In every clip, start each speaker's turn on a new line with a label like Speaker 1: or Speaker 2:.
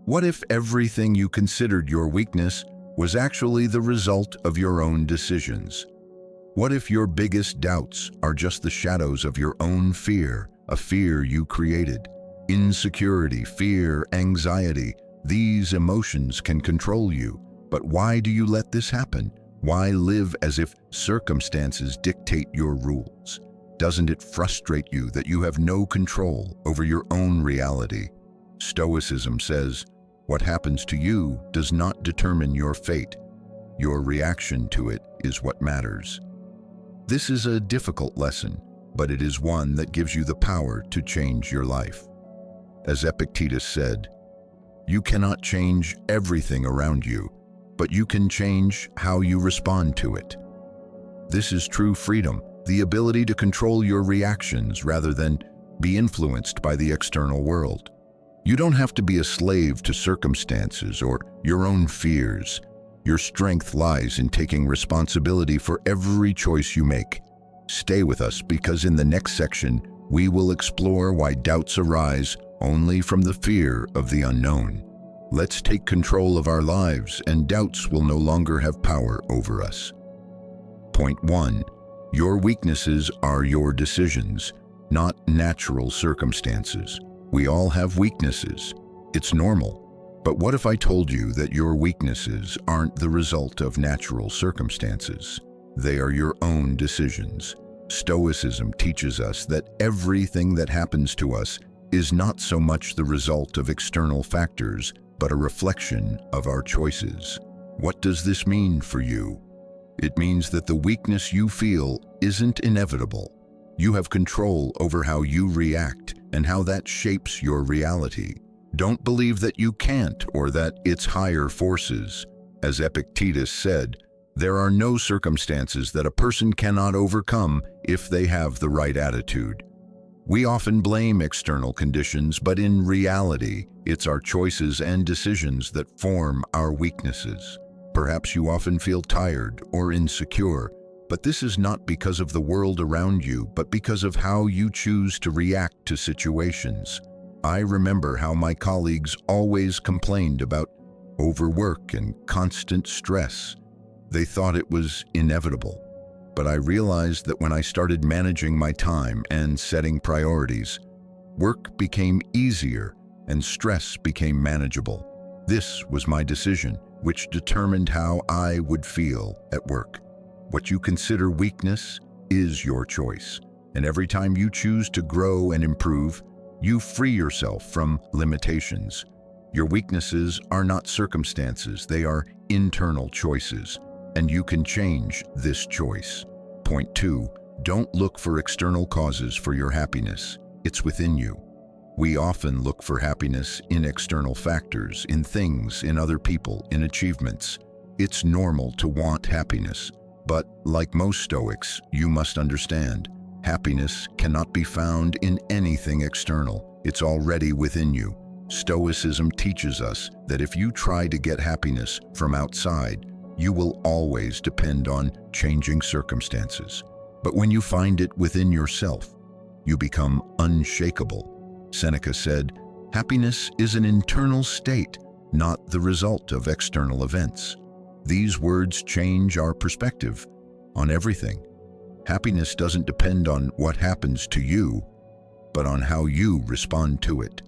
Speaker 1: What if everything you considered your weakness was actually the result of your own decisions? What if your biggest doubts are just the shadows of your own fear, a fear you created? Insecurity, fear, anxiety, these emotions can control you. But why do you let this happen? Why live as if circumstances dictate your rules? Doesn't it frustrate you that you have no control over your own reality? Stoicism says, what happens to you does not determine your fate. Your reaction to it is what matters. This is a difficult lesson, but it is one that gives you the power to change your life. As Epictetus said, you cannot change everything around you, but you can change how you respond to it. This is true freedom, the ability to control your reactions rather than be influenced by the external world. You don't have to be a slave to circumstances or your own fears. Your strength lies in taking responsibility for every choice you make. Stay with us because in the next section, we will explore why doubts arise only from the fear of the unknown. Let's take control of our lives and doubts will no longer have power over us. Point 1. Your weaknesses are your decisions, not natural circumstances. We all have weaknesses. It's normal. But what if I told you that your weaknesses aren't the result of natural circumstances? They are your own decisions. Stoicism teaches us that everything that happens to us is not so much the result of external factors, but a reflection of our choices. What does this mean for you? It means that the weakness you feel isn't inevitable. You have control over how you react and how that shapes your reality. Don't believe that you can't or that it's higher forces. As Epictetus said, there are no circumstances that a person cannot overcome if they have the right attitude. We often blame external conditions, but in reality, it's our choices and decisions that form our weaknesses. Perhaps you often feel tired or insecure, but this is not because of the world around you, but because of how you choose to react to situations. I remember how my colleagues always complained about overwork and constant stress. They thought it was inevitable. But I realized that when I started managing my time and setting priorities, work became easier and stress became manageable. This was my decision, which determined how I would feel at work. What you consider weakness is your choice, and every time you choose to grow and improve, you free yourself from limitations. Your weaknesses are not circumstances, they are internal choices, and you can change this choice. Point 2, don't look for external causes for your happiness. It's within you. We often look for happiness in external factors, in things, in other people, in achievements. It's normal to want happiness, but like most Stoics, you must understand, happiness cannot be found in anything external. It's already within you. Stoicism teaches us that if you try to get happiness from outside, you will always depend on changing circumstances. But when you find it within yourself, you become unshakable. Seneca said, happiness is an internal state, not the result of external events. These words change our perspective on everything. Happiness doesn't depend on what happens to you, but on how you respond to it.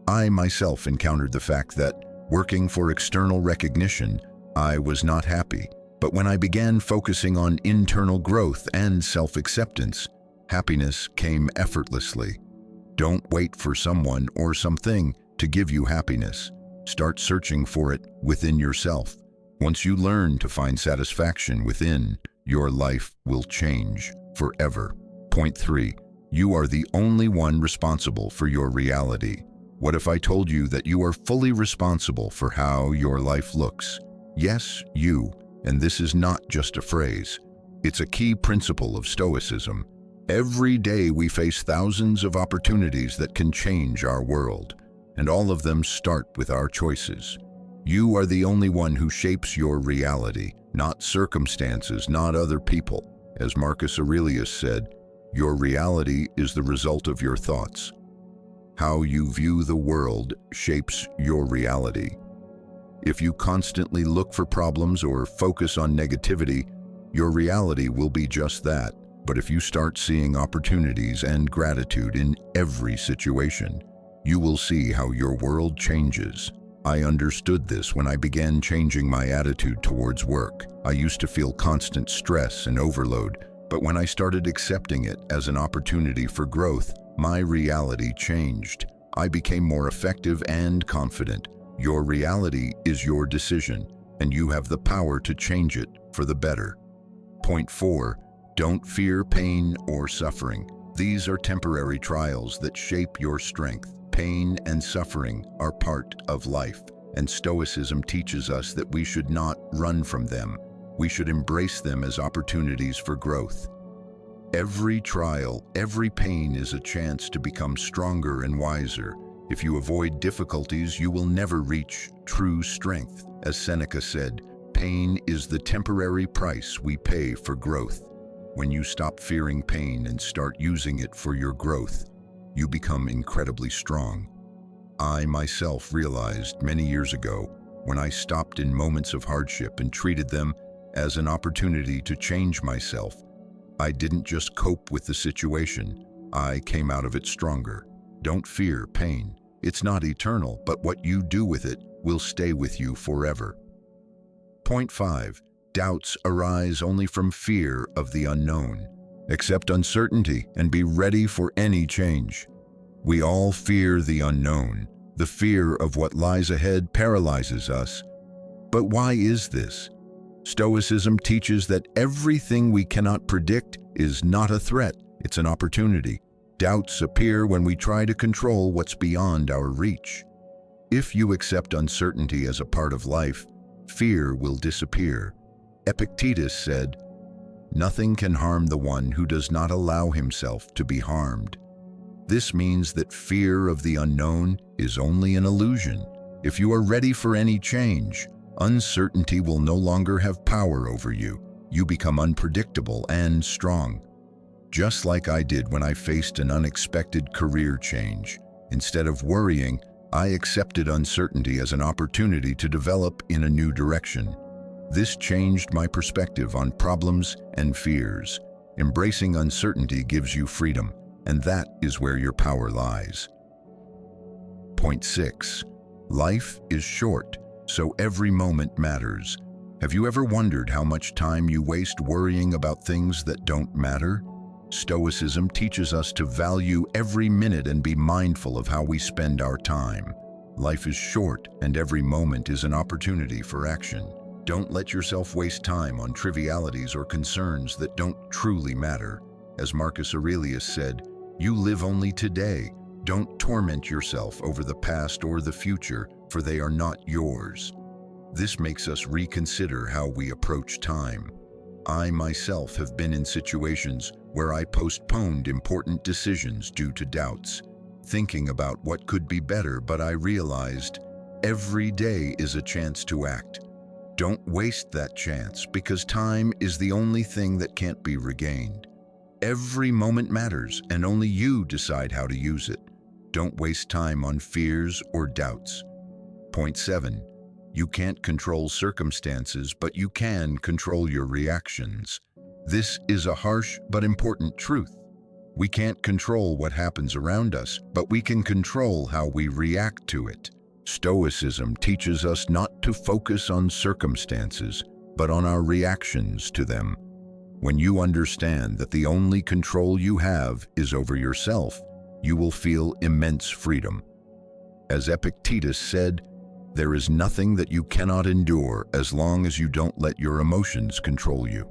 Speaker 1: I myself encountered the fact that, working for external recognition, I was not happy. But when I began focusing on internal growth and self-acceptance, happiness came effortlessly. Don't wait for someone or something to give you happiness. Start searching for it within yourself. Once you learn to find satisfaction within, your life will change forever. Point 3. You are the only one responsible for your reality. What if I told you that you are fully responsible for how your life looks? Yes, you, and this is not just a phrase. It's a key principle of Stoicism. Every day we face thousands of opportunities that can change our world, and all of them start with our choices. You are the only one who shapes your reality, not circumstances, not other people. As Marcus Aurelius said, your reality is the result of your thoughts. How you view the world shapes your reality. If you constantly look for problems or focus on negativity, your reality will be just that. But if you start seeing opportunities and gratitude in every situation, you will see how your world changes. I understood this when I began changing my attitude towards work. I used to feel constant stress and overload, but when I started accepting it as an opportunity for growth, my reality changed. I became more effective and confident. Your reality is your decision, and you have the power to change it for the better. Point 4. Don't fear pain or suffering. These are temporary trials that shape your strength. Pain and suffering are part of life, and Stoicism teaches us that we should not run from them. We should embrace them as opportunities for growth. Every trial, every pain is a chance to become stronger and wiser. If you avoid difficulties, you will never reach true strength. As Seneca said, pain is the temporary price we pay for growth. When you stop fearing pain and start using it for your growth, you become incredibly strong. I myself realized many years ago, when I stopped in moments of hardship and treated them as an opportunity to change myself, I didn't just cope with the situation, I came out of it stronger. Don't fear pain. It's not eternal, but what you do with it will stay with you forever. Point 5. Doubts arise only from fear of the unknown. Accept uncertainty and be ready for any change. We all fear the unknown. The fear of what lies ahead paralyzes us. But why is this? Stoicism teaches that everything we cannot predict is not a threat, it's an opportunity. Doubts appear when we try to control what's beyond our reach. If you accept uncertainty as a part of life, fear will disappear. Epictetus said, "Nothing can harm the one who does not allow himself to be harmed." This means that fear of the unknown is only an illusion. If you are ready for any change, uncertainty will no longer have power over you. You become unpredictable and strong. Just like I did when I faced an unexpected career change. Instead of worrying, I accepted uncertainty as an opportunity to develop in a new direction. This changed my perspective on problems and fears. Embracing uncertainty gives you freedom, and that is where your power lies. Point 6. Life is short, so every moment matters. Have you ever wondered how much time you waste worrying about things that don't matter? Stoicism teaches us to value every minute and be mindful of how we spend our time. Life is short, and every moment is an opportunity for action. Don't let yourself waste time on trivialities or concerns that don't truly matter. As Marcus Aurelius said, "You live only today. Don't torment yourself over the past or the future, for they are not yours." This makes us reconsider how we approach time. I myself have been in situations where I postponed important decisions due to doubts, thinking about what could be better, but I realized every day is a chance to act. Don't waste that chance, because time is the only thing that can't be regained. Every moment matters, and only you decide how to use it. Don't waste time on fears or doubts. Point 7. You can't control circumstances, but you can control your reactions. This is a harsh but important truth. We can't control what happens around us, but we can control how we react to it. Stoicism teaches us not to focus on circumstances, but on our reactions to them. When you understand that the only control you have is over yourself, you will feel immense freedom. As Epictetus said, "There is nothing that you cannot endure as long as you don't let your emotions control you."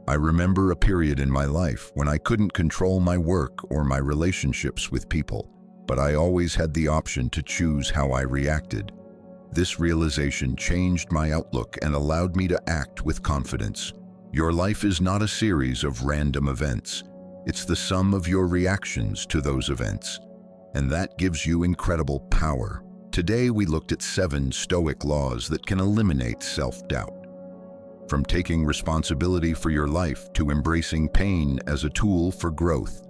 Speaker 1: I remember a period in my life when I couldn't control my work or my relationships with people, but I always had the option to choose how I reacted. This realization changed my outlook and allowed me to act with confidence. Your life is not a series of random events. It's the sum of your reactions to those events, and that gives you incredible power. Today we looked at 7 Stoic laws that can eliminate self-doubt. From taking responsibility for your life to embracing pain as a tool for growth,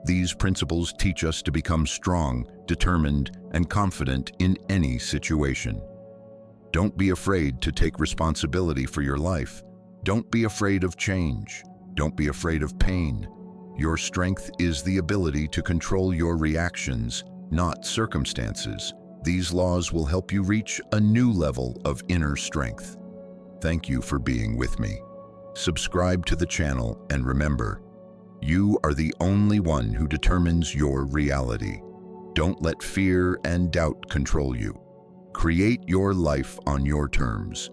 Speaker 1: These principles teach us to become strong, determined, and confident in any situation. Don't be afraid to take responsibility for your life. Don't be afraid of change. Don't be afraid of pain. Your strength is the ability to control your reactions, not circumstances. These laws will help you reach a new level of inner strength. Thank you for being with me. Subscribe to the channel and remember, you are the only one who determines your reality. Don't let fear and doubt control you. Create your life on your terms.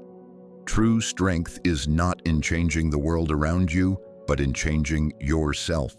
Speaker 1: True strength is not in changing the world around you, but in changing yourself.